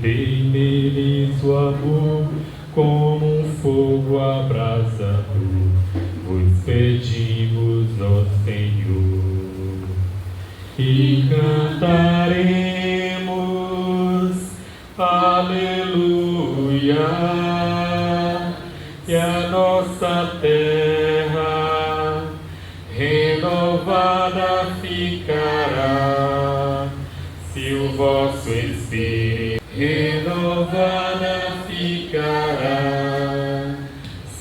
Tem neles o amor, como um fogo abrasador. Vos pedimos, ó Senhor, e cantaremos aleluia, e a nossa terra renovada ficará, se o vosso Espírito renovada ficará,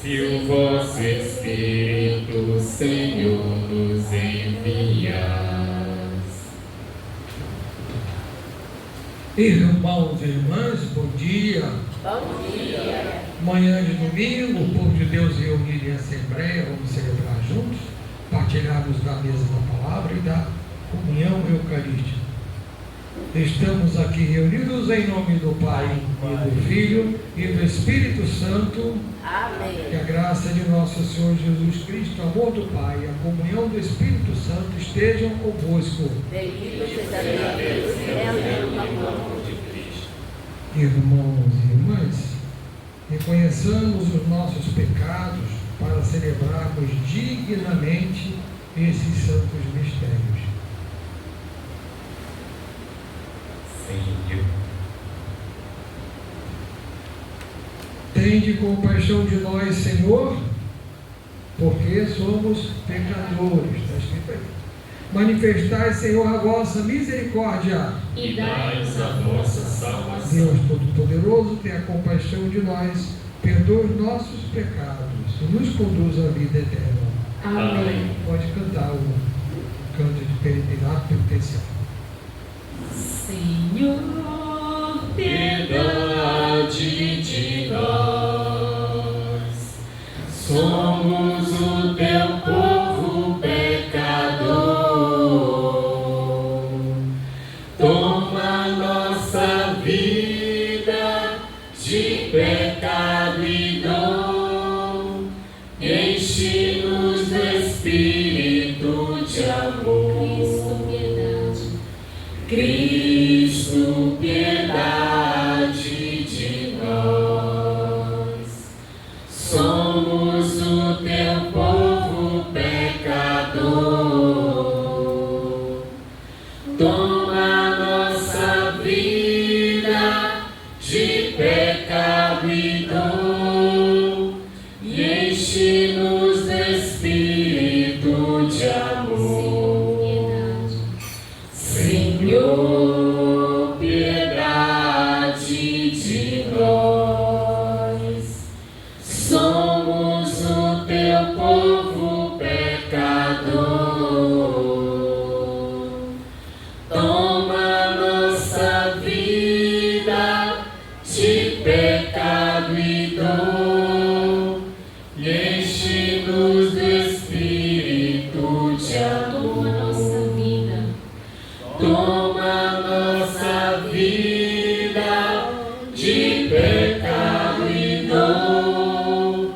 se o vosso Espírito, Senhor, nos enviar. Irmãos e irmãs, bom dia. Bom dia. Manhã de domingo, o povo de Deus reunido em assembleia, vamos celebrar juntos, partilharmos da mesa da palavra e da comunhão eucarística. Estamos aqui reunidos em nome do Pai, e do Filho e do Espírito Santo. Amém. Que a graça de nosso Senhor Jesus Cristo, o amor do Pai e a comunhão do Espírito Santo estejam convosco. Bendito seja Deus, céu e amor de Cristo. Irmãos e irmãs, reconheçamos os nossos pecados para celebrarmos dignamente esses santos mistérios. Senhor, Tende compaixão de nós, Senhor, porque somos pecadores. Está escrito aí. Manifestai, Senhor, a vossa misericórdia e dai-nos a vossa salvação. Deus Todo-Poderoso, tenha compaixão de nós, perdoa os nossos pecados e nos conduz à vida eterna. Amém. Pode cantar o canto de penitencial. Senhor, piedade de nós, somos o teu povo pecador. Toma nossa vida de pecado e dom, enche-nos do Espírito de amor. Cristo, piedade de nós, somos o teu povo pecador. Toma nossa vida de pecado e dom, e enche-nos do Espírito de amor. Senhor, piedade de nós, somos o teu povo pecador. Toma nossa vida de pecado e dom, e enche-nos do Espírito de amor. Toma nossa vida de pecado e dom,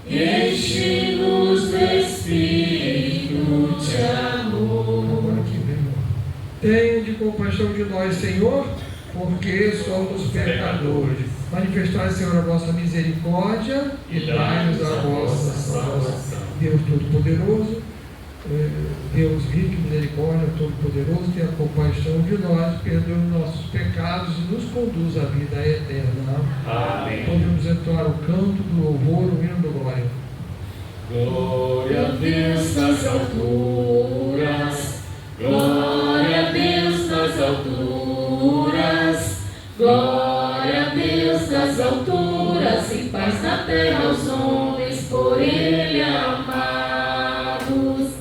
e enche-nos do Espírito de amor. Agora aqui, meu irmão. Tende compaixão de nós, Senhor, porque somos pecadores. Manifestai, Senhor, a vossa misericórdia e dai-nos a vossa salvação. Deus Todo-Poderoso, Deus rico e misericórdia, Todo-Poderoso, tenha compaixão de nós, perdoe os nossos pecados e nos conduz à vida eterna. Amém. Podemos entoar o canto do louvor, o hino do glória. Glória a Deus nas alturas, glória a Deus nas alturas, glória a Deus nas alturas, e paz na terra aos homens por Ele amados.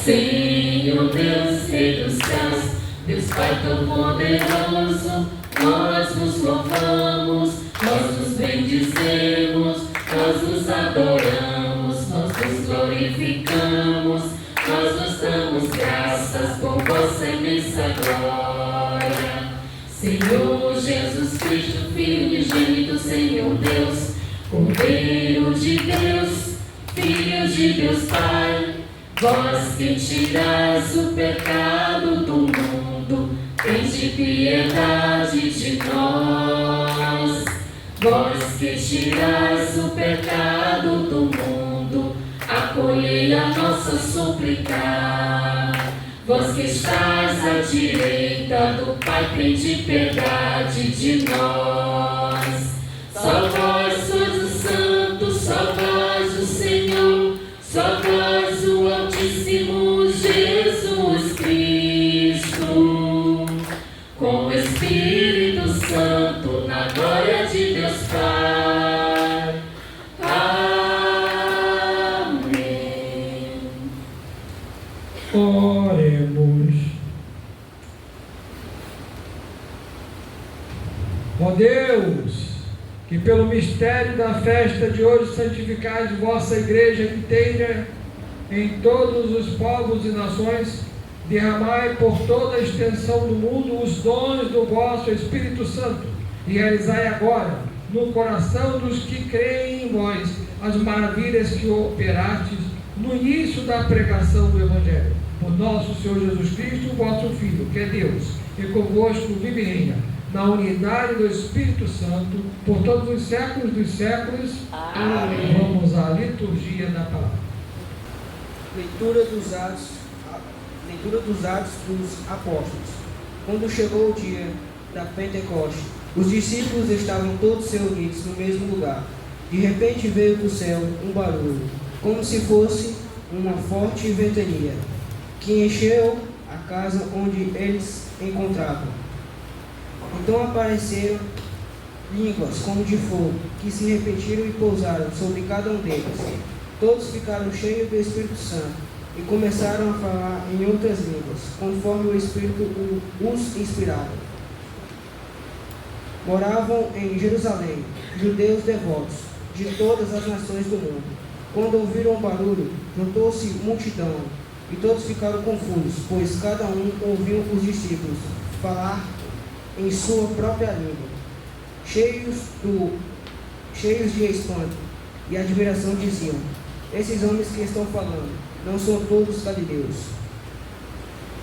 Senhor Deus, Rei dos céus, Deus Pai Todo-Poderoso, nós nos louvamos, nós nos bendizemos, nós nos adoramos, nós nos glorificamos, nós nos damos graças por vossa imensa glória. Senhor Jesus Cristo, Filho unigênito, Senhor Deus, Cordeiro de Deus, Filho de Deus Pai, vós que tirais o pecado do mundo, tens tende piedade de nós. Vós que tirais o pecado do mundo, acolhei a nossa súplica. Vós que estais à direita do Pai, tende piedade de nós. Só vós sois o Santo, só vós o Senhor, só vós o Altíssimo Jesus Cristo, com o Espírito Santo, na glória de Deus Pai. Amém. Oremos. Ó Deus, que pelo mistério da festa de hoje santificais vossa igreja inteira em todos os povos e nações, derramai por toda a extensão do mundo os dons do vosso Espírito Santo e realizai agora no coração dos que creem em vós as maravilhas que operastes no início da pregação do Evangelho. Por nosso Senhor Jesus Cristo, vosso Filho, que é Deus, e convosco vive e reina, na unidade do Espírito Santo, por todos os séculos dos séculos. Amém. Vamos à liturgia da palavra. Leitura dos Atos dos Apóstolos. Quando chegou o dia da Pentecoste, os discípulos estavam todos reunidos no mesmo lugar. De repente veio do céu um barulho, como se fosse uma forte ventania, que encheu a casa onde eles encontravam. Então apareceram línguas como de fogo, que se repetiram e pousaram sobre cada um deles. Todos ficaram cheios do Espírito Santo e começaram a falar em outras línguas, conforme o Espírito os inspirava. Moravam em Jerusalém judeus devotos de todas as nações do mundo. Quando ouviram o barulho, juntou-se multidão, e todos ficaram confusos, pois cada um ouviu os discípulos falar em sua própria língua. Cheios de espanto e admiração diziam: esses homens que estão falando não são todos galileus?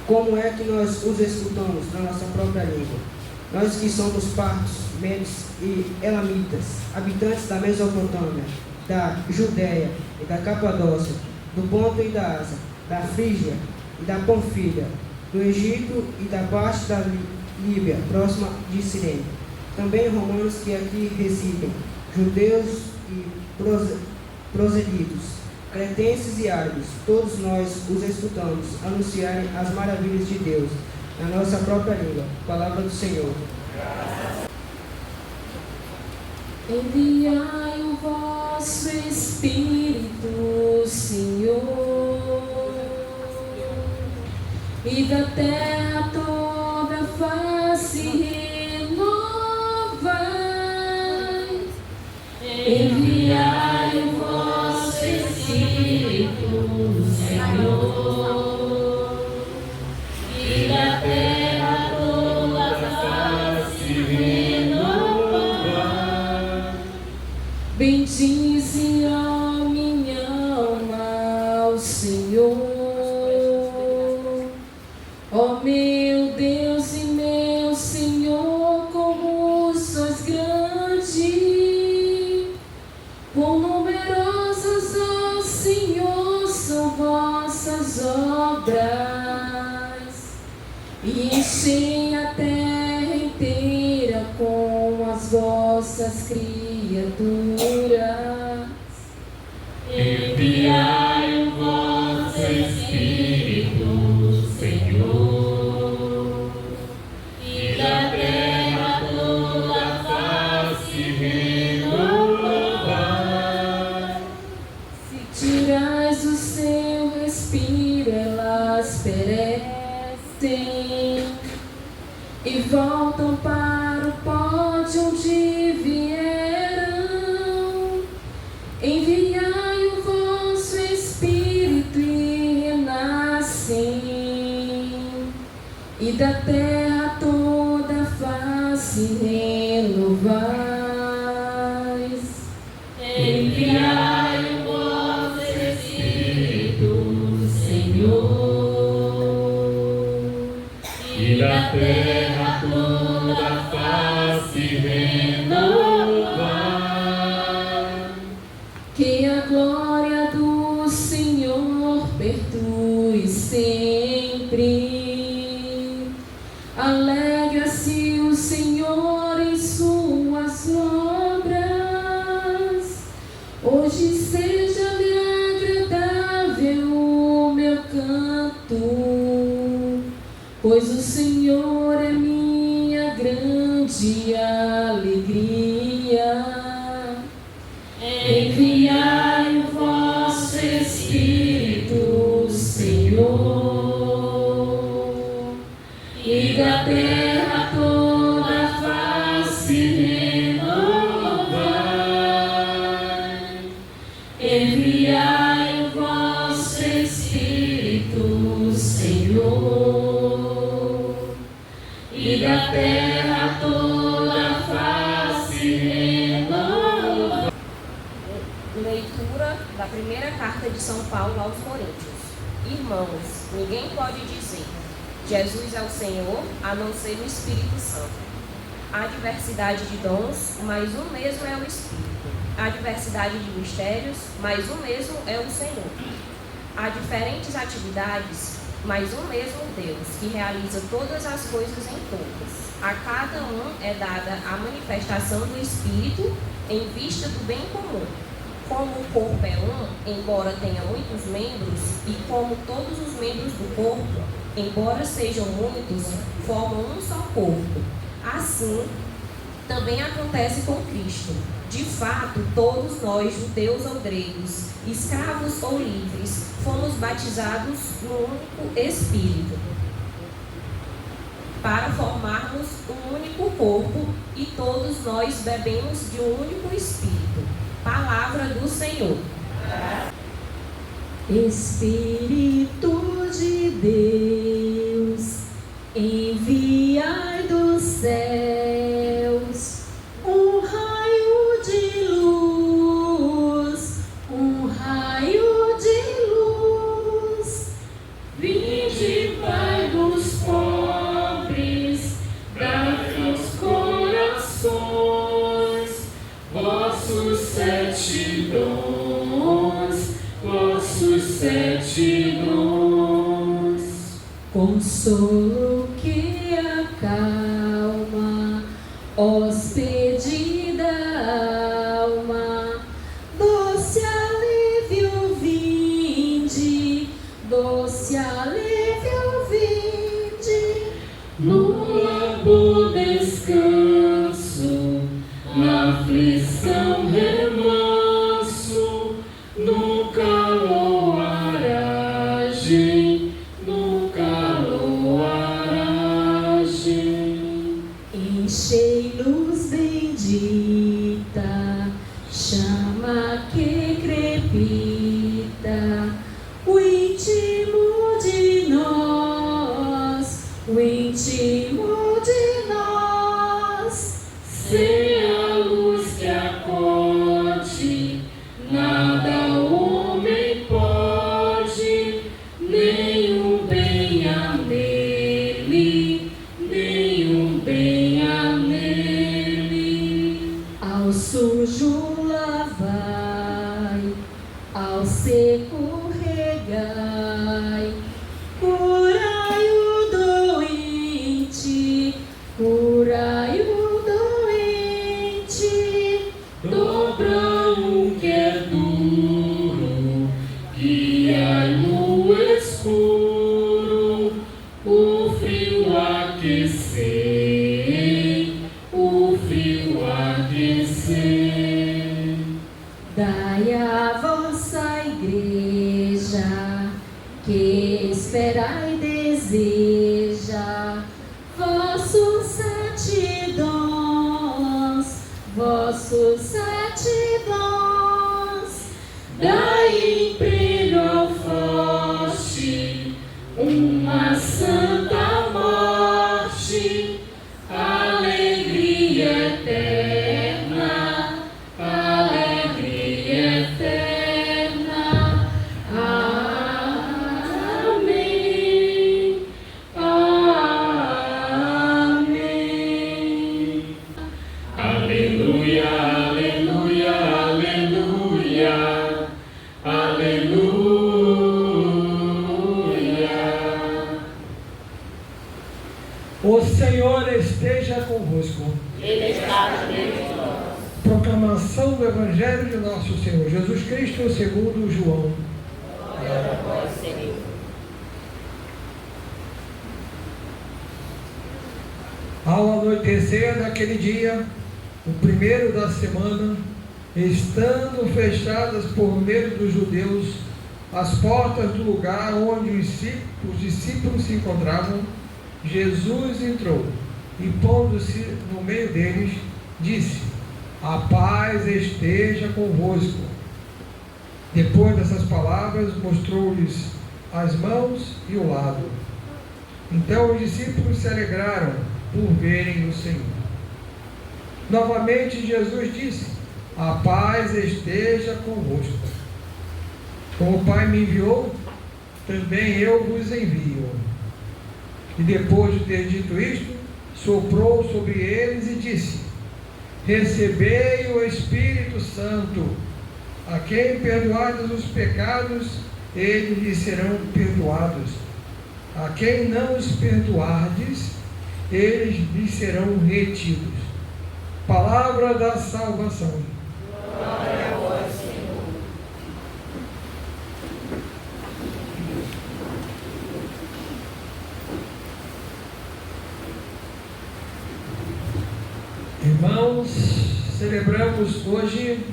Como é que nós os escutamos na nossa própria língua? Nós que somos partos, medos e elamitas, habitantes da Mesopotâmia, da Judéia e da Capadócia, do Ponto e da Ásia, da Frígia e da Panfilha, do Egito e da parte da Líbia, próxima de Cirene. Também romanos que aqui residem, judeus e proselitos, cretenses e árabes, todos nós os escutamos anunciarem as maravilhas de Deus na nossa própria língua. Palavra do Senhor. Enviai o vosso Espírito, Senhor, e da terra toda face renovai. Enviai o vosso Espírito, Senhor, e da terra toda face renovai. Bendize a minha alma ao Senhor, ó meu Deus e meu Senhor, como sois grande, quão numerosas, ó Senhor, são vossas obras, e enchem a terra inteira com as vossas criaturas. Enviai o vosso Espírito, Senhor, e da terra toda face renovar. Se tirais o seu respiro, elas perecem e voltam para o pó de onde vieram. Enviai o vosso Espírito e renascem, e da terra toda face renovais. Enviai o vosso Espírito, Senhor, e e da terra toda a face renovar. Que a glória do Senhor pertue sempre. Alegra-se o Senhor em suas obras. Hoje seja-lhe agradável o meu canto, pois o Senhor é minha grande alegria. Enviai o vosso Espírito, Senhor, e da terra toda a face renovar. Enviai o vosso Espírito, Senhor, e da terra toda a face renovar. Leitura da primeira carta de São Paulo aos Coríntios. Irmãos, ninguém pode dizer Jesus é o Senhor, a não ser o Espírito Santo. Há diversidade de dons, mas o mesmo é o Espírito. Há diversidade de mistérios, mas o mesmo é o Senhor. Há diferentes atividades, mas o mesmo Deus, que realiza todas as coisas em todas. A cada um é dada a manifestação do Espírito em vista do bem comum. Como o corpo é um, embora tenha muitos membros, e como todos os membros do corpo, embora sejam muitos, formam um só corpo. Assim, também acontece com Cristo. De fato, todos nós, judeus ou gregos, escravos ou livres, fomos batizados no único Espírito, para formarmos um único corpo, e todos nós bebemos de um único Espírito. Palavra do Senhor. Espírito de Deus, enviai dos céus um raio de luz, um raio de luz. Vinde, Pai dos pobres, dai aos corações vossos 7 dons, vossos 7 dons. Consolo que acalma, hóspede da alma, doce alívio vinde, doce alívio vinde. No largo descanso, na aflição remanso, no calor aragem, no calor aragem. Enchei luz bendita, chama que crepita, o íntimo de nós, o íntimo de nós. Sem a luz que acode, nada o homem pode, nenhum bem há nele, nenhum bem há nele. Ao sujo lavai, ao seco regai, curai o doente, curai o doente. Dobra o que é duro, guiai no escuro, o frio aquecer, o frio aquecer. Dai à vossa igreja, que espera e deseja, vossos 7 dons, vossos 7 dons. Dai emprego ao forte, uma santa morte, alegria eterna, alegria eterna. Amém. Amém. O Senhor esteja convosco. Ele está no meio de nós. Proclamação do Evangelho de nosso Senhor Jesus Cristo segundo João. Glória a vós, Senhor. Ao anoitecer daquele dia, o primeiro da semana, estando fechadas por medo dos judeus as portas do lugar onde os discípulos se encontravam, Jesus entrou e, pondo-se no meio deles, disse: a paz esteja convosco. Depois dessas palavras, mostrou-lhes as mãos e o lado. Então os discípulos se alegraram por verem o Senhor. Novamente Jesus disse: a paz esteja convosco. Como o Pai me enviou, também eu vos envio. E depois de ter dito isto, soprou sobre eles e disse: recebei o Espírito Santo. A quem perdoardes os pecados, eles lhes serão perdoados. A quem não os perdoardes, eles lhes serão retidos. Palavra da salvação. Glória a vós, Senhor. Irmãos, celebramos hoje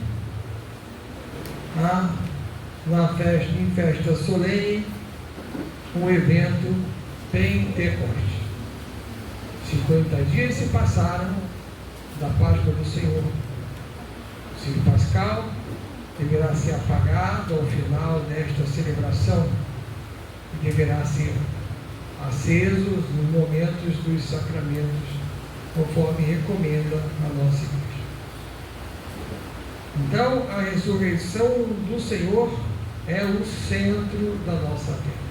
em festa solene o evento Pentecoste. 50 dias se passaram da Páscoa do Senhor. O Círio Pascal deverá ser apagado ao final desta celebração e deverá ser aceso nos momentos dos sacramentos, conforme recomenda a nossa Igreja. Então, a ressurreição do Senhor é o centro da nossa terra.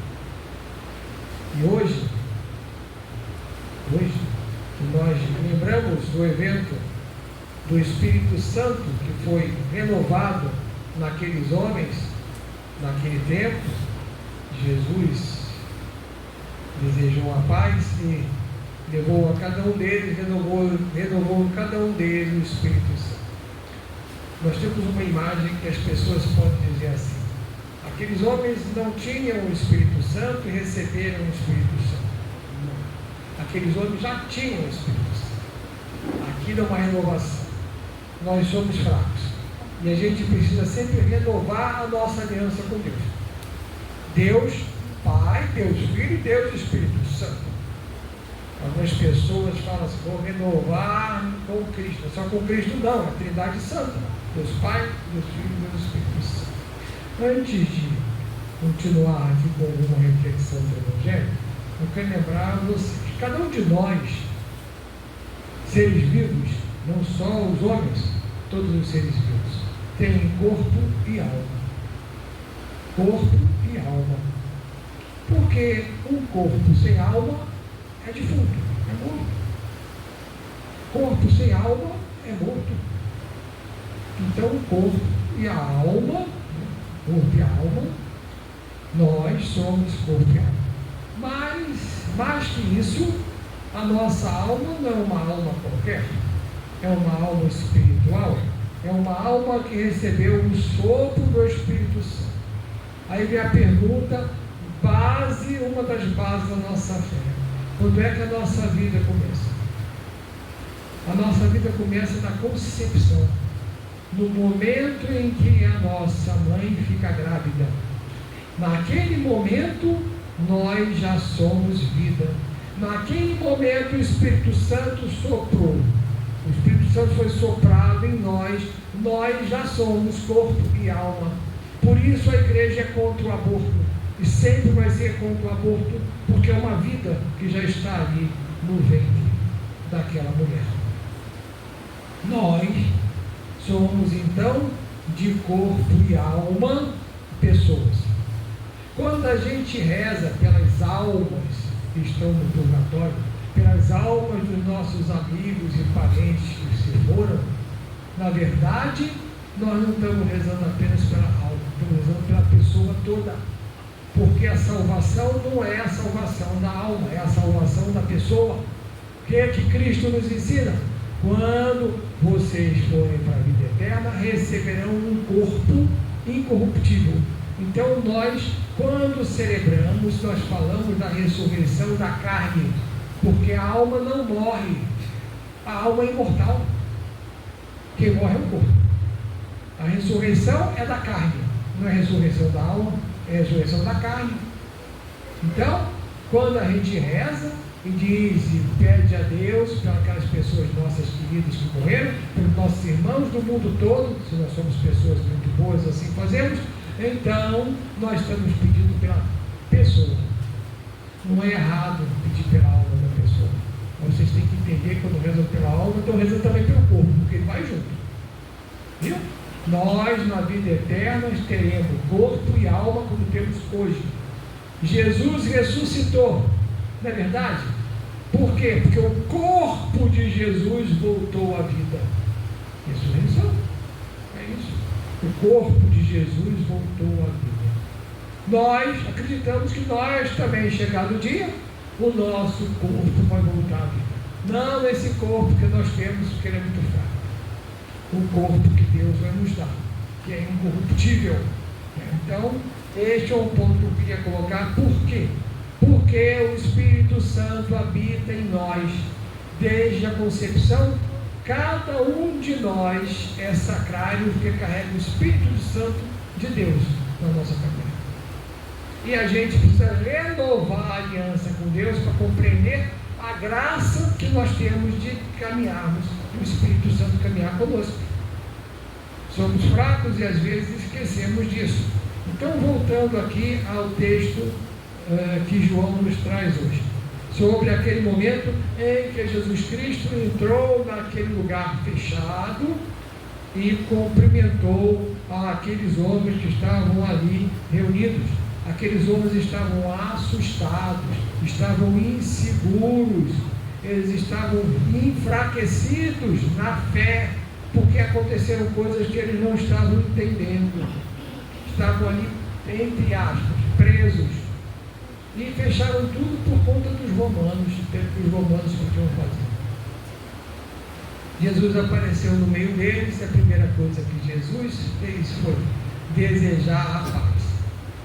E hoje nós lembramos do evento do Espírito Santo que foi renovado naqueles homens, naquele tempo. Jesus desejou a paz e levou a cada um deles, renovou cada um deles o Espírito Santo. Nós temos uma imagem que as pessoas podem dizer assim: aqueles homens não tinham o Espírito Santo e receberam o Espírito Santo. Não. Aqueles homens já tinham o Espírito Santo. Aqui dá uma renovação. Nós somos fracos e a gente precisa sempre renovar a nossa aliança com Deus. Deus Pai, Deus Filho e Deus Espírito Santo. Algumas pessoas falam assim: vou renovar com Cristo. Só com Cristo não, a Trindade Santa. Deus Pai, Deus Filho e Deus Espírito Santo. Antes de continuar aqui com alguma reflexão do Evangelho, eu quero lembrar a vocês: cada um de nós, seres vivos, não só os homens, todos os seres vivos, têm corpo e alma. Corpo e alma. Porque um corpo sem alma é defunto, é morto. Corpo sem alma é morto. Então, o corpo e a alma, corpo e alma, nós somos corpo e alma. Mas, mais que isso, a nossa alma não é uma alma qualquer, é uma alma espiritual, é uma alma que recebeu o sopro do Espírito Santo. Aí vem a pergunta, uma das bases da nossa fé: quando é que a nossa vida começa? A nossa vida começa na concepção, no momento em que a nossa mãe fica grávida. Naquele momento, nós já somos vida. Naquele momento, o Espírito Santo soprou. O Espírito Santo foi soprado em nós. Nós já somos corpo e alma. Por isso a igreja é contra o aborto. E sempre vai ser contra o aborto, porque é uma vida que já está ali no ventre daquela mulher. Nós somos então de corpo e alma pessoas. Quando a gente reza pelas almas que estão no purgatório, pelas almas dos nossos amigos e parentes que se foram, na verdade, nós não estamos rezando apenas pela alma, estamos rezando pela pessoa toda. Porque a salvação não é a salvação da alma, é a salvação da pessoa. O que é que Cristo nos ensina? Quando vocês forem para a vida eterna, receberão um corpo incorruptível. Então nós, quando celebramos, nós falamos da ressurreição da carne, porque a alma não morre, a alma é imortal. Quem morre é o corpo. A ressurreição é da carne, não é a ressurreição da alma, é a ressurreição da carne. Então, quando a gente reza e diz e pede a Deus para aquelas pessoas nossas queridas que morreram, pelos nossos irmãos do mundo todo, se nós somos pessoas muito boas, assim fazemos, então nós estamos pedindo pela pessoa. Não é errado pedir pela alma da pessoa. Vocês têm que entender que quando rezam pela alma, estão rezando também pelo corpo, porque ele vai junto. Viu? Nós, na vida eterna, teremos corpo e alma como temos hoje. Jesus ressuscitou, não é verdade? Por quê? Porque o corpo de Jesus voltou à vida. Ressurreição. É isso. O corpo de Jesus voltou à vida. Nós acreditamos que nós também, chegado o dia, o nosso corpo vai voltar à vida. Não esse corpo que nós temos, porque ele é muito fraco. O corpo que Deus vai nos dar, que é incorruptível. Então, este é um ponto que eu queria colocar. Por quê? Porque o Espírito Santo habita em nós desde a concepção. Cada um de nós é sacrário porque carrega o Espírito Santo de Deus na nossa cabeça. E a gente precisa renovar a aliança com Deus para compreender a graça que nós temos de caminharmos, o Espírito Santo caminhar conosco. Somos fracos e às vezes esquecemos disso. Então, voltando aqui ao texto que João nos traz hoje, sobre aquele momento em que Jesus Cristo entrou naquele lugar fechado e cumprimentou aqueles homens que estavam ali reunidos. Aqueles homens estavam assustados, estavam inseguros, eles estavam enfraquecidos na fé, porque aconteceram coisas que eles não estavam entendendo. Estavam ali, entre aspas, presos, e fecharam tudo por conta dos romanos, que os romanos podiam fazer. Jesus apareceu no meio deles, e a primeira coisa que Jesus fez foi desejar a paz.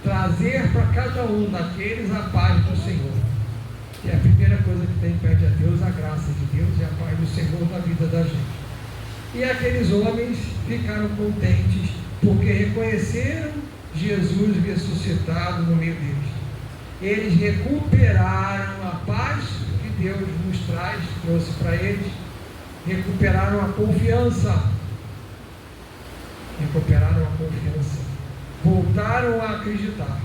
Trazer para cada um daqueles a paz do Senhor. Que é a primeira coisa que tem, pede a Deus, a graça de Deus e a paz do Senhor na vida da gente. E aqueles homens ficaram contentes, porque reconheceram Jesus ressuscitado no meio deles. Eles recuperaram a paz que Deus nos traz, trouxe para eles, recuperaram a confiança, voltaram a acreditar.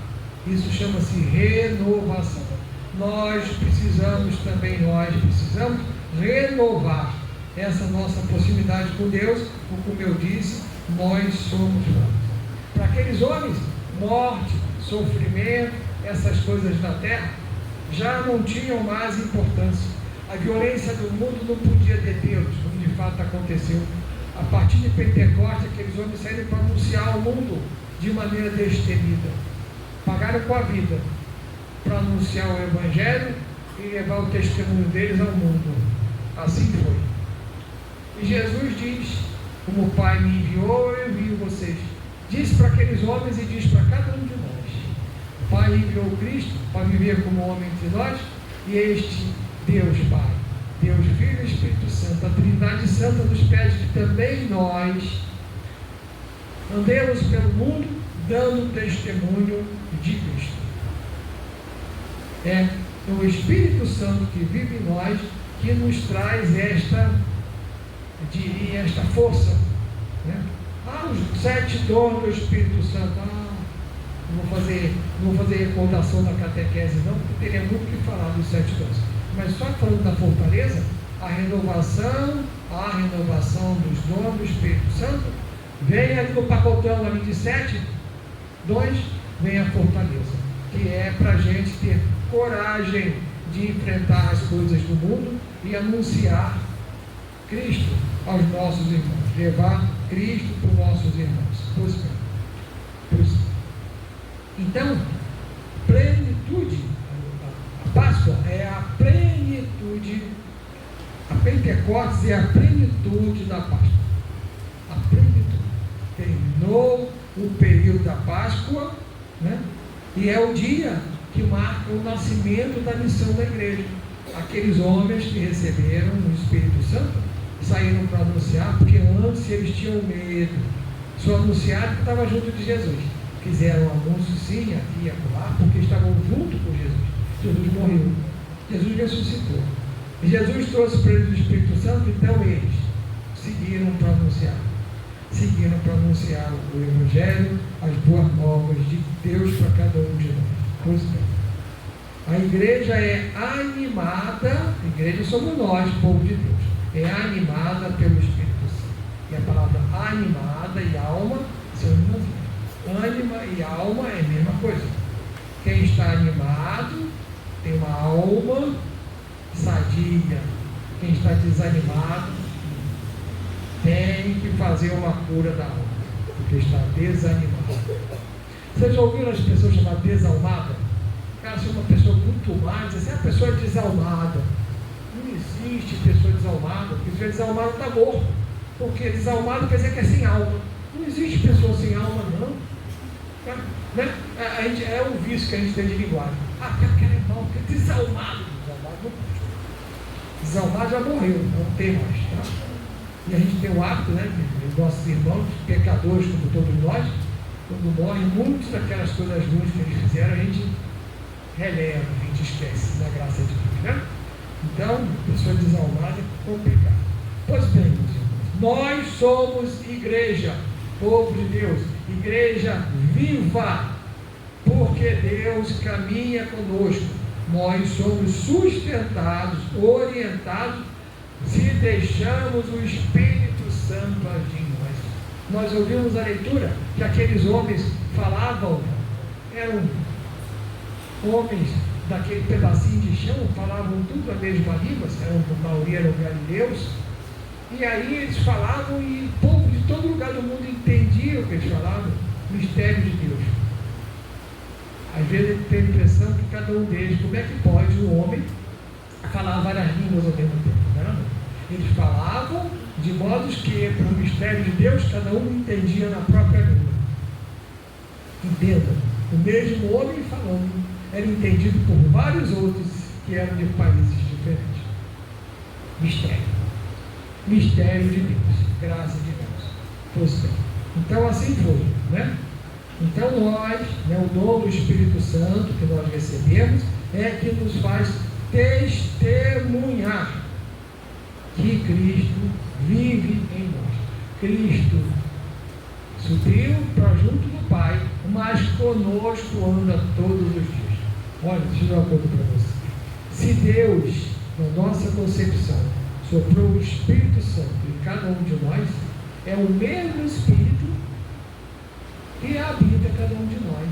Isso chama-se renovação. Nós precisamos renovar essa nossa proximidade com Deus, porque, como eu disse, nós somos mortos. Para aqueles homens, morte, sofrimento, essas coisas da terra já não tinham mais importância. A violência do mundo não podia detê-los, como de fato aconteceu. A partir de Pentecostes, aqueles homens saíram para anunciar ao mundo de maneira destemida. Pagaram com a vida para anunciar o Evangelho e levar o testemunho deles ao mundo. Assim foi. E Jesus diz: como o Pai me enviou, eu envio vocês. Diz para aqueles homens e diz para cada um de nós. O Pai enviou Cristo para viver como homem entre nós, e este Deus Pai, Deus Filho e Espírito Santo, a Trindade Santa, nos pede que também nós andemos pelo mundo dando testemunho de Cristo. É o Espírito Santo que vive em nós que nos traz esta força, né? Os 7 dons do Espírito Santo. Não vou fazer recordação da catequese não, porque teria muito o que falar dos 7 dons. Mas só falando da fortaleza, a renovação dos dons do Espírito Santo, vem ali no pacotão ali de 7 dons, vem a fortaleza, que é para a gente ter coragem de enfrentar as coisas do mundo e anunciar Cristo aos nossos irmãos, levar Cristo para os nossos irmãos. Então, plenitude, a Páscoa é a plenitude A Pentecostes é a plenitude da Páscoa. A plenitude. Terminou o período da Páscoa, né? E é o dia que marca o nascimento da missão da igreja. Aqueles homens que receberam o Espírito Santo saíram para anunciar, porque antes eles tinham medo. Só anunciaram que estava junto de Jesus. Fizeram anúncio sim, aqui e acolá, porque estavam junto com Jesus. Jesus morreu. Jesus ressuscitou. E Jesus trouxe para eles o Espírito Santo, então eles seguiram para anunciar. Seguiram para anunciar o Evangelho, as boas novas de Deus para cada um de nós. Pois bem, a igreja é animada, a igreja somos nós, povo de Deus, é animada pelo Espírito Santo. E a palavra animada e alma são irmãzinhas. Ânima e alma é a mesma coisa. Quem está animado tem uma alma sadia. Quem está desanimado tem que fazer uma cura da alma, porque está desanimado. Vocês já ouviram as pessoas chamadas desalmada? Cara, se uma pessoa muito má, diz assim, a pessoa é desalmada. Não existe pessoa desalmada, porque se é desalmado está morto. Porque desalmado quer dizer que é sem alma. Não existe pessoa sem alma, não. Né? É um vício que a gente tem de linguagem. Aquele é mal, que desalmado. Desalmado não pode. Desalmado já morreu, não tem mais. Tá? E a gente tem o hábito, né, de nossos irmãos, pecadores como todos nós, quando morrem, muitas daquelas coisas ruins que eles fizeram, a gente releva, a gente esquece da graça de Deus, né? Então, pessoa desalmada é complicado. Pois bem, meus irmãos, nós somos igreja, povo de Deus, igreja viva, porque Deus caminha conosco. Nós somos sustentados, orientados, se deixamos o Espírito Santo agir em nós. Nós ouvimos a leitura que aqueles homens falavam, eram homens daquele pedacinho de chão, falavam tudo a mesma língua, a maioria eram galileus, e aí eles falavam e o povo de todo lugar do mundo entendia o que eles falavam, o mistério de Deus. Às vezes ele tem a impressão que cada um deles, como é que pode um homem falar várias línguas ao mesmo tempo, né? Eles falavam de modo que para o mistério de Deus cada um entendia na própria língua. Entenda, o mesmo homem falando era entendido por vários outros que eram de países diferentes. Mistério de Deus, graça de Deus. Pois bem, então assim foi, né? Então nós, né, o dom do Espírito Santo que nós recebemos é que nos faz testemunhar que Cristo vive em nós. Cristo subiu para junto do Pai, mas conosco anda todos os dias. Olha, deixa eu dar uma coisa para você. Se Deus, na nossa concepção, soprou o Espírito Santo em cada um de nós, é o mesmo Espírito que habita cada um de nós.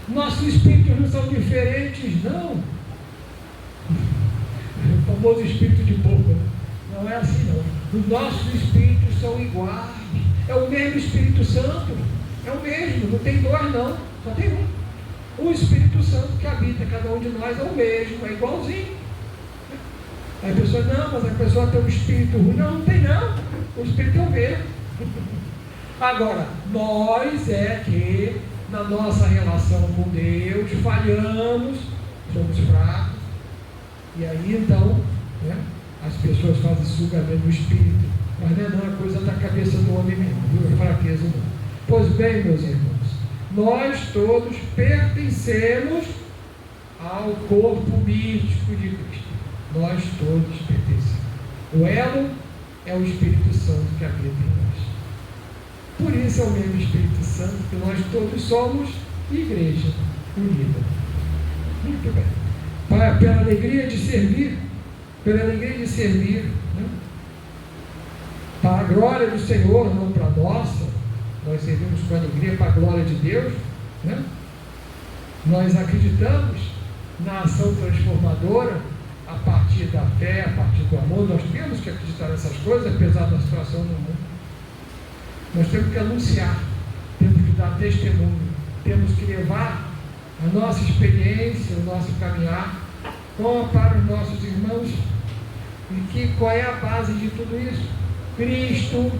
Nossos espíritos não são diferentes, não. O famoso espírito de porco, né? Não é assim, não. Os nossos espíritos são iguais. É o mesmo Espírito Santo. É o mesmo, não tem dois, não. Só tem um. O Espírito Santo que habita cada um de nós é o mesmo, é igualzinho. Aí a pessoa, não, mas a pessoa tem um espírito ruim. Não, não tem não. O espírito é o mesmo. Agora, nós é que, na nossa relação com Deus, falhamos, somos fracos, e aí então, né, as pessoas fazem julgamento do espírito, mas não é coisa da cabeça do homem mesmo, viu? É fraqueza não. Pois bem, meus irmãos, nós todos pertencemos ao corpo místico de Cristo. Nós todos pertencemos. O elo é o Espírito Santo que habita em nós. Por isso é o mesmo Espírito Santo que nós todos somos igreja unida. Muito bem. Pela alegria de servir, né? Para a glória do Senhor, não para a nossa, nós servimos com alegria para a glória de Deus, né? Nós acreditamos na ação transformadora a partir da fé, a partir do amor. Nós temos que acreditar nessas coisas, apesar da situação do mundo. Nós temos que anunciar, temos que dar testemunho, temos que levar a nossa experiência, o nosso caminhar para os nossos irmãos E qual é a base de tudo isso? Cristo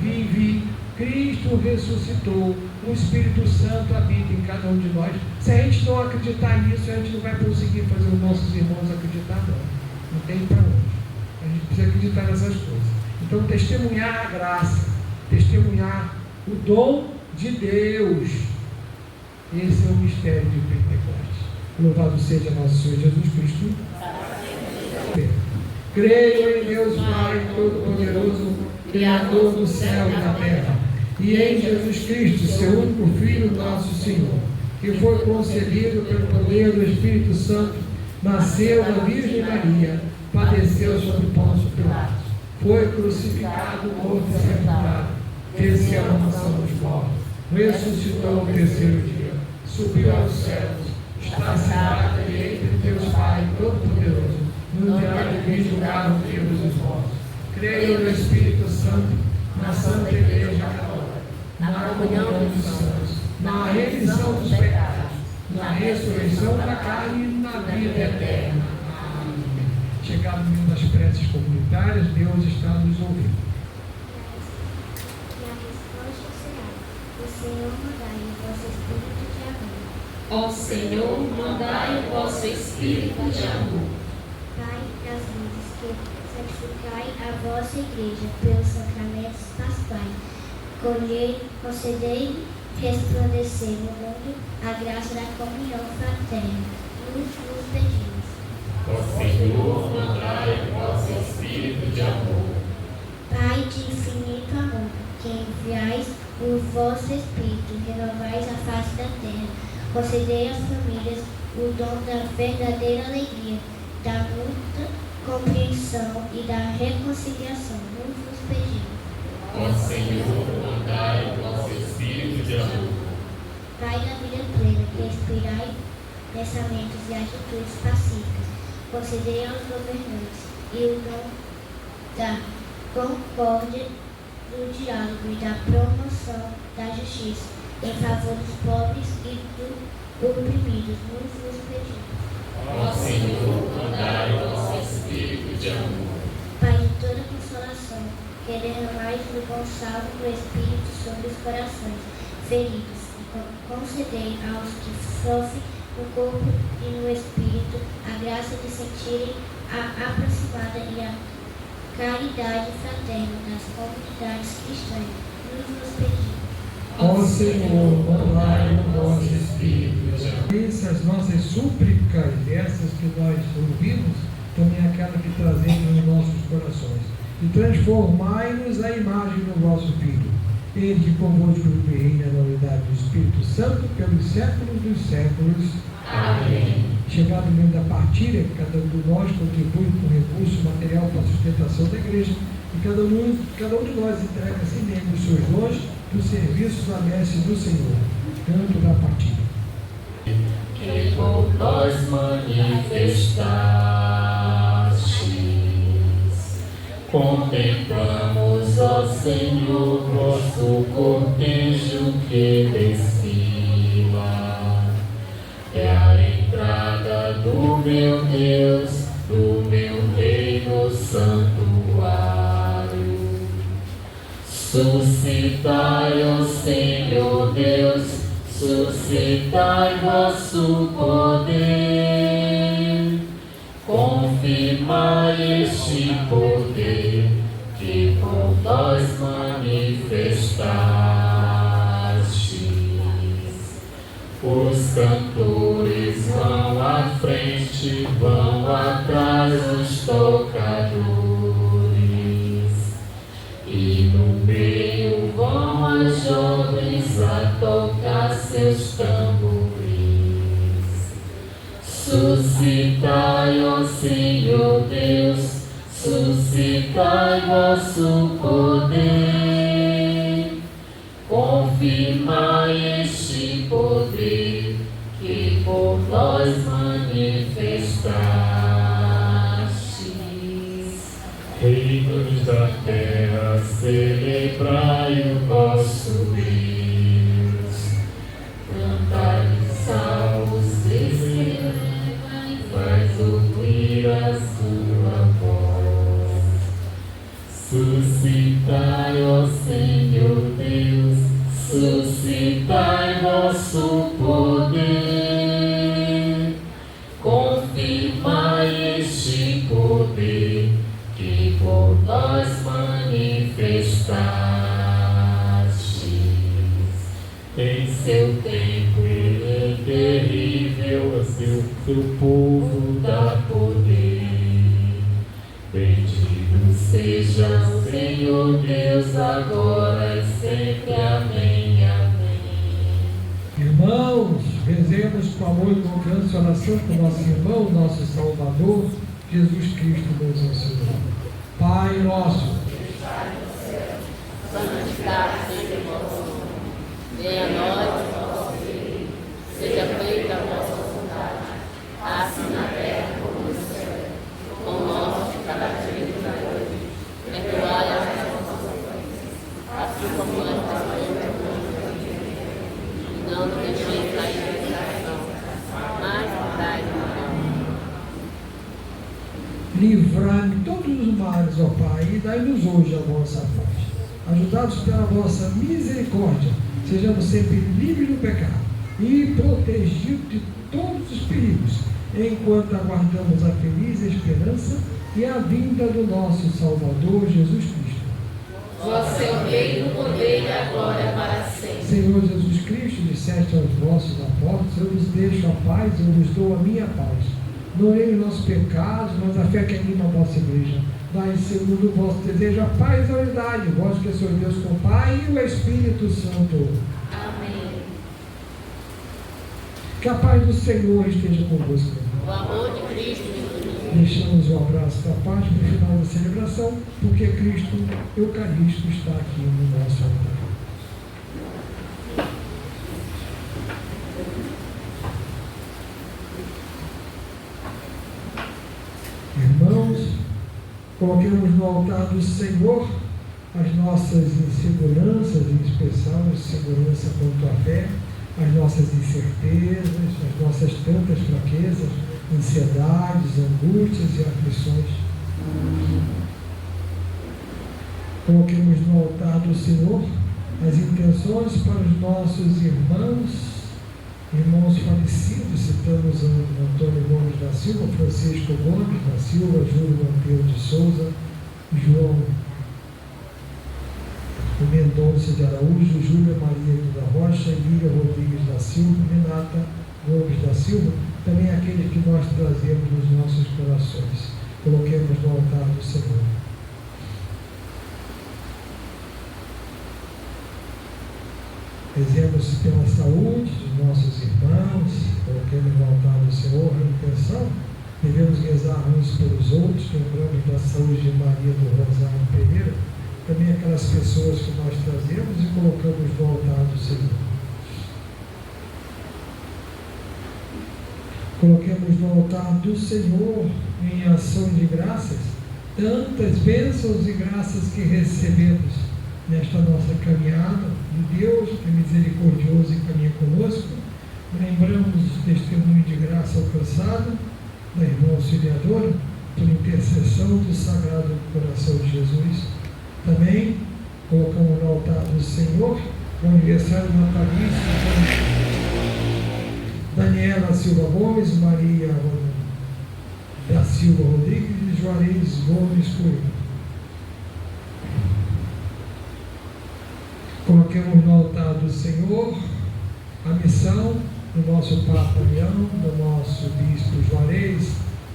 vive, Cristo ressuscitou, o Espírito Santo habita em cada um de nós. Se a gente não acreditar nisso, a gente não vai conseguir fazer os nossos irmãos acreditar, não tem para onde. A gente precisa acreditar nessas coisas. Então, testemunhar a graça, testemunhar o dom de Deus, esse é o mistério de Pentecostes. Louvado seja nosso Senhor Jesus Cristo. Creio em Deus Pai Todo-Poderoso, Criador do céu e da terra, e em Jesus Cristo, seu único Filho, nosso Senhor, que foi concebido pelo poder do Espírito Santo, nasceu da Virgem Maria, padeceu sob Pôncio Pilatos, foi crucificado, morto e sepultado, desceu à mansão dos mortos, ressuscitou no terceiro dia, subiu aos céus, está sentado à direita de Deus Pai Todo-Poderoso, no dia de vir julgar os vivos e os mortos. Creio no Espírito Santo, na Santa Igreja Católica, na comunhão dos santos, na remissão dos pecados, na ressurreição da carne e na vida eterna. Amém. Chegado no meio das preces comunitárias, Deus está nos ouvindo. E a resposta será: o Senhor mandai o vosso espírito de amor. Ó Senhor, mandai o vosso Espírito de amor. Pai das luzes, que santificai a vossa igreja pelos sacramentos pascuais, concedei resplandecer no mundo a graça da comunhão fraterna. Nos pedimos. Ó Senhor, mandai o vosso Espírito de amor. Pai de infinito amor, que enviais o vosso Espírito, renovais a face da terra, concedei às famílias o dom da verdadeira alegria, da muita compreensão e da reconciliação. Nos pedimos. Ó Senhor, mandai o vosso Espírito de amor. Pai da vida plena, que inspirai pensamentos e atitudes pacíficas, concedei aos governantes e o dom da concórdia, do diálogo e da promoção da justiça em favor dos pobres e dos oprimidos. Nos pedimos. Ó Senhor, mandai o vosso Espírito de amor. Pai de toda consolação, que derramais o bom salvo do Espírito sobre os corações feridos, e concedei aos que sofrem no corpo e no Espírito a graça de sentirem a aproximada e a caridade fraterna das comunidades cristãs. Nos pedimos. Ó Senhor, mandai o vosso Espírito de amor. Essas nossas súplicas, essas que nós ouvimos, também aquela que trazemos nos nossos corações. E transformai-nos à imagem do vosso Filho. Ele que convosco reina na unidade do Espírito Santo pelos séculos dos séculos. Amém. Chegado o momento da partilha, cada um de nós contribui com recurso material para a sustentação da igreja, e cada um de nós entrega sem medo os seus dons do serviço da messe do Senhor. Canto da partilha. Que por nós manifestastes, contemplamos, ó Senhor, vosso cortejo que desfila. É a entrada do meu Deus, do meu reino santuário. Suscitai, ó Senhor Deus, suscitai vosso poder. Confirmai este poder que por nós manifestastes. Os cantores vão à frente, vão atrás os tocadores, e no meio vão as jovens a tocar seus tambores. Suscitai, ó Senhor Deus, suscitai vosso poder. Confirmai este poder que por nós manifestastes. Reinos da terra, celebrai o vosso Deus. Cantai salmos e faz ouvir a sua voz. Suscitai, ó Senhor Deus, suscitai vosso poder, confirmai este poder que por nós manifestastes. Em seu tempo terrível, a seu povo dá poder. Bendito seja o Senhor Deus, agora e sempre. Amém, amém. Irmãos, rezemos com amor e confiança a oração com nosso irmão, nosso Salvador, Jesus Cristo, Deus ensinou. Pai nosso, santificado seja o vosso nome. Venha a nós o vosso reino. Seja feita a vossa vontade, assim na terra como no céu. O pão nosso de cada dia nos dai hoje. Perdoai as nossas ofensas, assim como nós perdoamos. E não nos deixeis cair em tentação, mas livrai-nos do mal. livrai-me todos os males, ó Pai, e dai-nos hoje a vossa paz. Ajudados pela vossa misericórdia, sejamos sempre livres do pecado e protegidos de todos os perigos, enquanto aguardamos a feliz esperança e a vinda do nosso Salvador Jesus Cristo. Vosso é o reino, o poder e a glória para sempre. Senhor Jesus Cristo, disseste aos vossos apóstolos: eu vos deixo a paz, eu vos dou a minha paz. Não olhei os nossos pecados, mas a fé que anima a vossa igreja. Dai segundo o vosso desejo a paz e a unidade, vós que sois Deus com o Pai e o Espírito Santo. Amém. Que a paz do Senhor esteja convosco. O amor de Cristo nos une. Deixamos o abraço da paz para o final da celebração, porque Cristo Eucarístico está aqui no nosso altar. Irmãos, coloquemos no altar do Senhor as nossas inseguranças, em especial a insegurança quanto à fé, as nossas incertezas, as nossas tantas fraquezas, ansiedades, angústias e aflições. Coloquemos no altar do Senhor as intenções para os nossos irmãos falecidos. Citamos Antônio Gomes da Silva, Francisco Gomes da Silva, Júlio Monteiro de Souza, João Mendonça de Araújo, Júlia Maria da Rocha, Lília Rodrigues da Silva, Renata Gomes da Silva, também aqueles que nós trazemos nos nossos corações. Coloquemos no altar do Senhor. Rezemos pela saúde dos nossos irmãos, coloquemos no altar do Senhor a intenção. Devemos rezar uns pelos outros, lembramos da saúde de Maria do Rosário Pereira, também aquelas pessoas que nós trazemos e colocamos no altar do Senhor. Coloquemos no altar do Senhor, em ação de graças, tantas bênçãos e graças que recebemos nesta nossa caminhada de Deus, que é misericordioso e caminha conosco. Lembramos o testemunho de graça alcançado da irmã auxiliadora, por intercessão do Sagrado Coração de Jesus. Também colocamos no altar do Senhor o aniversário natalício de Daniela Silva Gomes, Maria da Silva Rodrigues e Juarez Gomes Coelho. Coloquemos no altar do Senhor a missão do nosso Papa Leão, do nosso Bispo Juarez,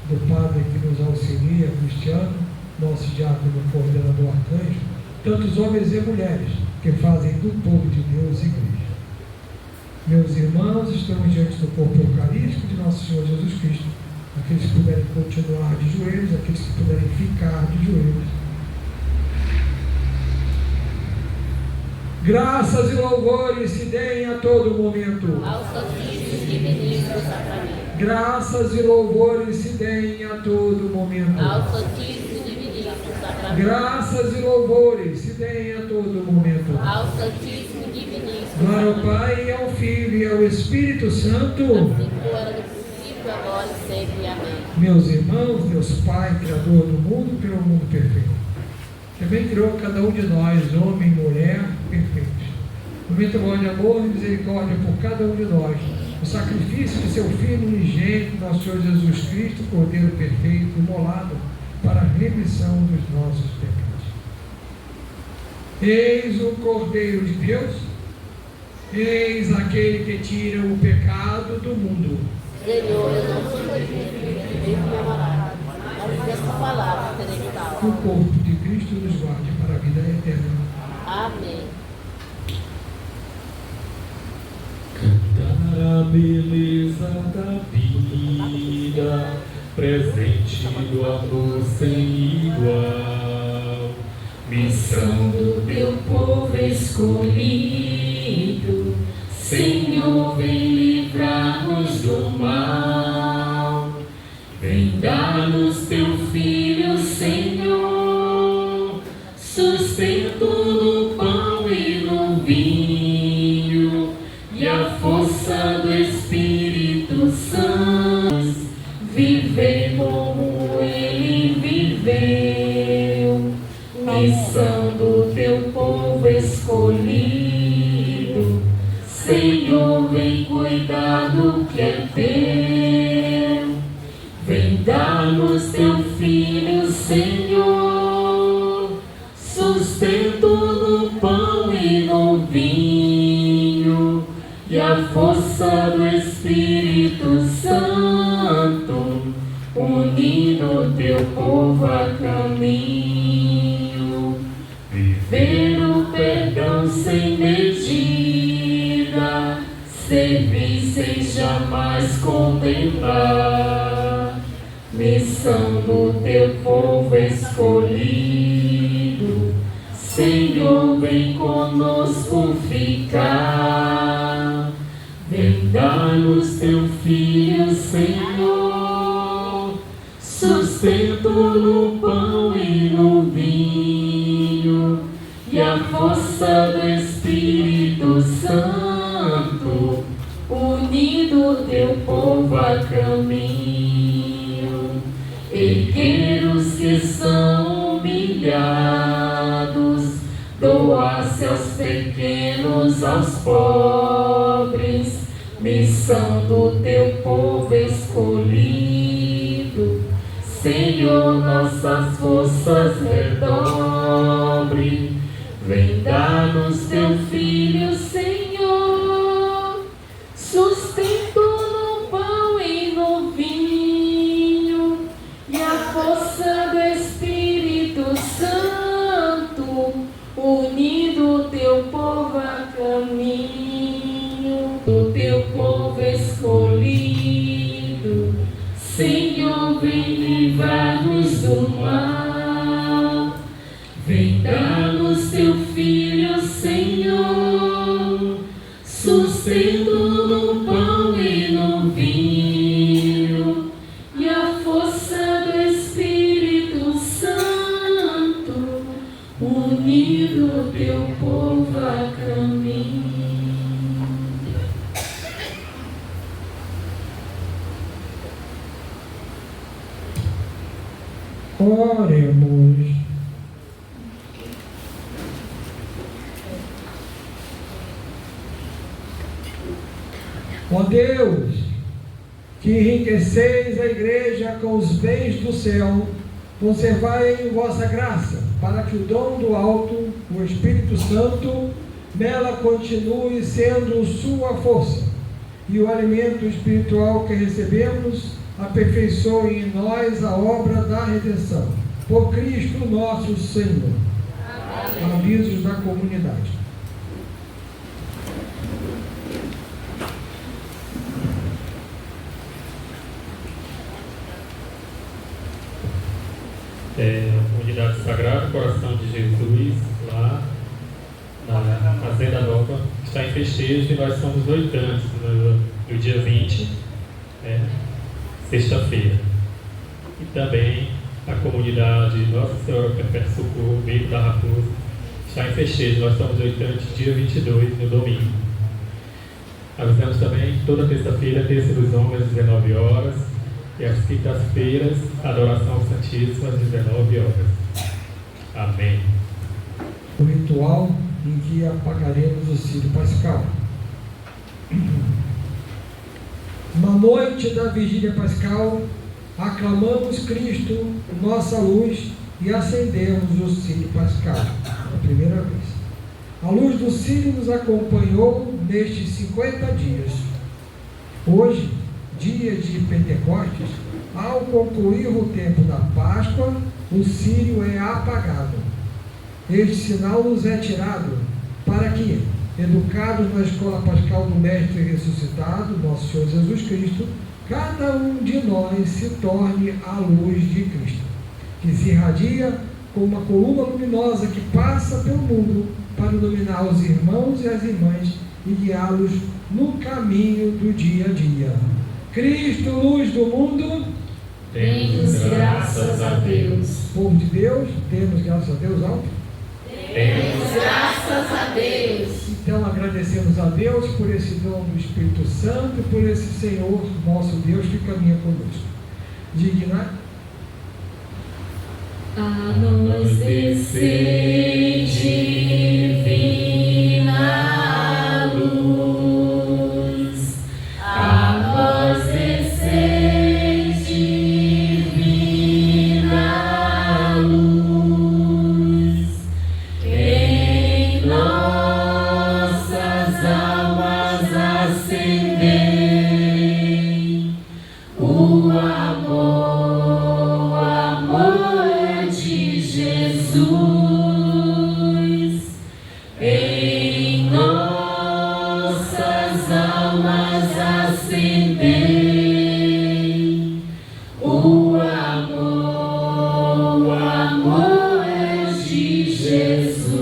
do Padre que nos auxilia, Cristiano, nosso diácono coordenador Arcanjo, tantos homens e mulheres que fazem do povo de Deus igreja. Meus irmãos, estamos diante do corpo eucarístico de nosso Senhor Jesus Cristo. Aqueles que puderem continuar de joelhos, aqueles que puderem ficar de joelhos. Graças e louvores se deem a todo momento. Ao Santíssimo e Benigno Sacramento. Graças e louvores se deem a todo momento. Ao Santíssimo e Benigno Sacramento. Graças e louvores se deem a todo momento. Ao Santíssimo e Benigno Glória ao Sacramento. Pai, e ao Filho e ao Espírito Santo. Assim como era no princípio, agora e sempre. Amém. Meus irmãos, Deus Pai, Criador do mundo, pelo mundo perfeito, que também criou cada um de nós, homem e mulher, perfeitos. Muito bom de amor e misericórdia por cada um de nós. O sacrifício de seu Filho unigênito, nosso Senhor Jesus Cristo, Cordeiro perfeito, imolado para a remissão dos nossos pecados. Eis o Cordeiro de Deus, eis aquele que tira o pecado do mundo. Senhor, eu não sou digno de me amarrar, mas dessa palavra terei Que o tal. corpo de Cristo nos guarde para a vida eterna. Amém. Cantar a beleza da vida, presente do amor sem igual. Missão do teu povo escolhido, Senhor, vem livrar-nos do mal. Vem dar-nos teu Filho, Senhor, sustento no pão e no vinho, e a força do Espírito Santo, viver como ele viveu. Missão do teu povo escolhido, Senhor, vem cuidar do que é teu. Vem dar-nos teu Filho, Senhor, sustento no pão e no vinho, e a força do Espírito Santo, unindo teu povo a caminho. Viver o perdão sem medida, servir sem jamais condenar. Missão do teu povo escolhido, Senhor, vem conosco ficar. Vem dar-nos teu Filho, Senhor, sustento no pão e no vinho, e a força do Espírito Santo, unido teu povo a caminho. Erguer os que são humilhados, doar-se aos pequenos, aos pobres. Missão do teu povo escolhido, Senhor, nossas forças redobre. Vem dar-nos teu Filho, Senhor, sustento no pão e no vinho, e a força do Espírito Santo, unido teu povo a caminho. Do teu povo escolhido, Senhor, vem livrar-nos do mal. Vem dar-nos teu Filho, Senhor, sustento no pão e no vinho, e a força do Espírito Santo, unido teu povo a caminho. Oremos. Ó Deus, que enriqueceis a igreja com os bens do céu, conservai em vossa graça, para que o dom do alto, o Espírito Santo, nela continue sendo sua força, e o alimento espiritual que recebemos aperfeiçoe em nós a obra da redenção. Por Cristo nosso Senhor. Amém. Avisos da comunidade. Comunidade Sagrada Coração de Jesus, lá na Fazenda Nova, está em festejo e nós somos noitantes no dia 20, sexta-feira. E também a comunidade Nossa Senhora Perpétuo Socorro, Meio da Raposa, está em festejo. Nós somos noitantes dia 22, no domingo. Avisamos também que toda terça-feira, terça dos homens, às 19 horas, e às quintas-feiras, adoração ao Santíssimo, às 19 horas. Amém. O ritual em que apagaremos o círio pascal. Na noite da vigília pascal, aclamamos Cristo, nossa luz, e acendemos o círio pascal, a primeira vez. A luz do círio nos acompanhou nestes 50 dias. Hoje, dia de Pentecostes, ao concluir o tempo da Páscoa, o círio é apagado. Este sinal nos é tirado para que, educados na escola pascal do Mestre ressuscitado, nosso Senhor Jesus Cristo, cada um de nós se torne a luz de Cristo, que se irradia como uma coluna luminosa que passa pelo mundo para iluminar os irmãos e as irmãs e guiá-los no caminho do dia a dia. Cristo, luz do mundo, Demos graças a Deus. povo de Deus, temos graças a Deus alto. Demos graças a Deus. Então agradecemos a Deus por esse dom do Espírito Santo e por esse Senhor, nosso Deus, que caminha conosco. Digna. A nós descer divina luz, a nós descer divina luz, em nossas almas acendei o amor de Jesus, em nossas almas acendei o amor de Jesus.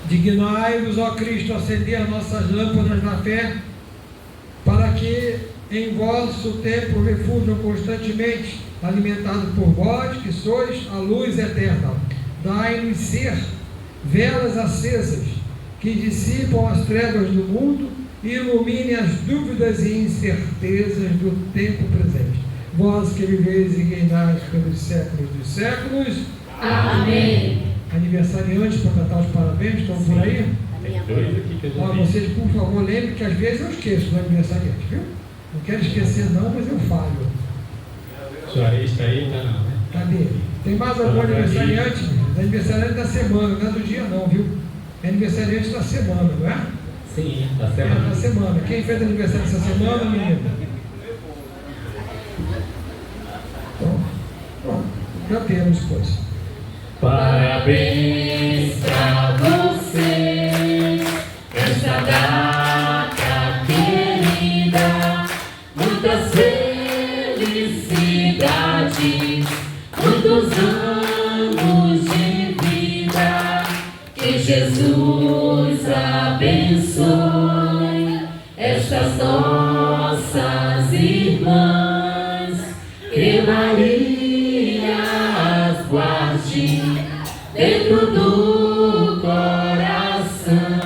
Dignai-vos, ó Cristo, acender as nossas lâmpadas na fé, para que em vosso templo refúgio constantemente, alimentado por vós, que sois a luz eterna. Dai-nos ser velas acesas, que dissipam as trevas do mundo e iluminem as dúvidas e incertezas do tempo presente. Vós que viveis e reinais pelos séculos dos séculos. Amém. Aniversariantes para cantar os parabéns, estão por aí? Tem dois aqui que eu já Ó, vi. vocês, por favor, lembrem que às vezes eu esqueço do aniversariante, viu? Não quero esquecer não, mas eu falho. Juarez está aí? Tá não, né? Cadê? Tem mais algum aniversariante? É aniversariante da semana, não é do dia não, viu? É aniversariante da semana, não é? Sim, tá É da certo. semana. Quem fez aniversário essa semana, menino? Então, pronto. Já temos, pois. Parabéns pra você, esta data querida, muitas felicidades, muitos anos de vida, que Jesus abençoe estas nossas irmãs, que Maria as guarde dentro do coração.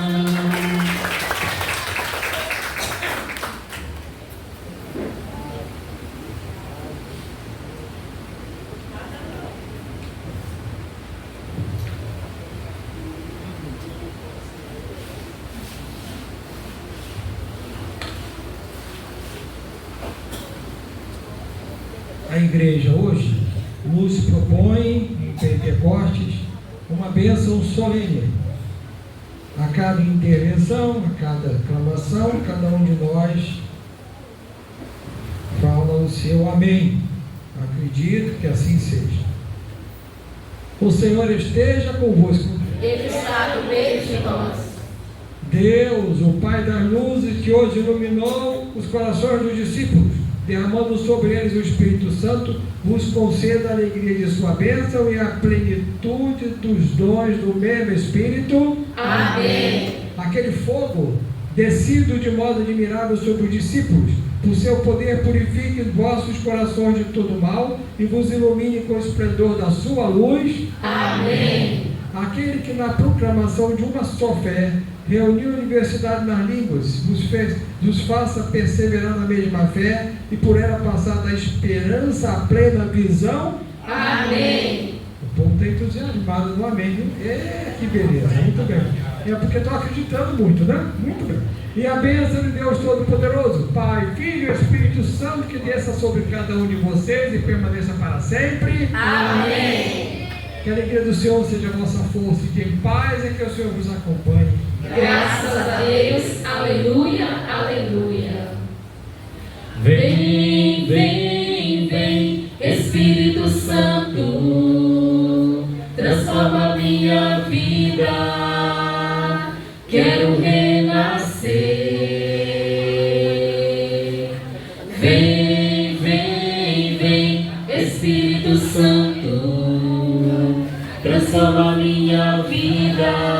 A igreja hoje nos propõe, em Pentecostes, uma bênção solene. A cada intervenção, a cada aclamação, cada um de nós fala o seu amém. Acredito que assim seja. O Senhor esteja convosco. Ele está no meio de nós. Deus, o Pai das luzes, que hoje iluminou os corações dos discípulos, derramando sobre eles o Espírito Santo, vos conceda a alegria de sua bênção e a plenitude dos dons do mesmo Espírito. Amém. Aquele fogo descido de modo admirável sobre os discípulos, por seu poder purifique vossos corações de todo mal e vos ilumine com o esplendor da sua luz. Amém. Aquele que na proclamação de uma só fé reuniu a universidade nas línguas, nos faça perseverar na mesma fé e por ela passar da esperança à plena visão. Amém. O povo está entusiasmado no amém. Que beleza, muito bem. É porque estão acreditando muito, né? Muito bem. E a bênção de Deus Todo-Poderoso, Pai, Filho e Espírito Santo, que desça sobre cada um de vocês e permaneça para sempre. Amém. Que a alegria do Senhor seja a vossa força e que em paz é que o Senhor vos acompanhe. Graças a Deus. Aleluia, aleluia. Vem, Vem, vem, Espírito Santo, transforma minha vida. Quero renascer. Vem, vem, vem, Espírito Santo, transforma minha vida.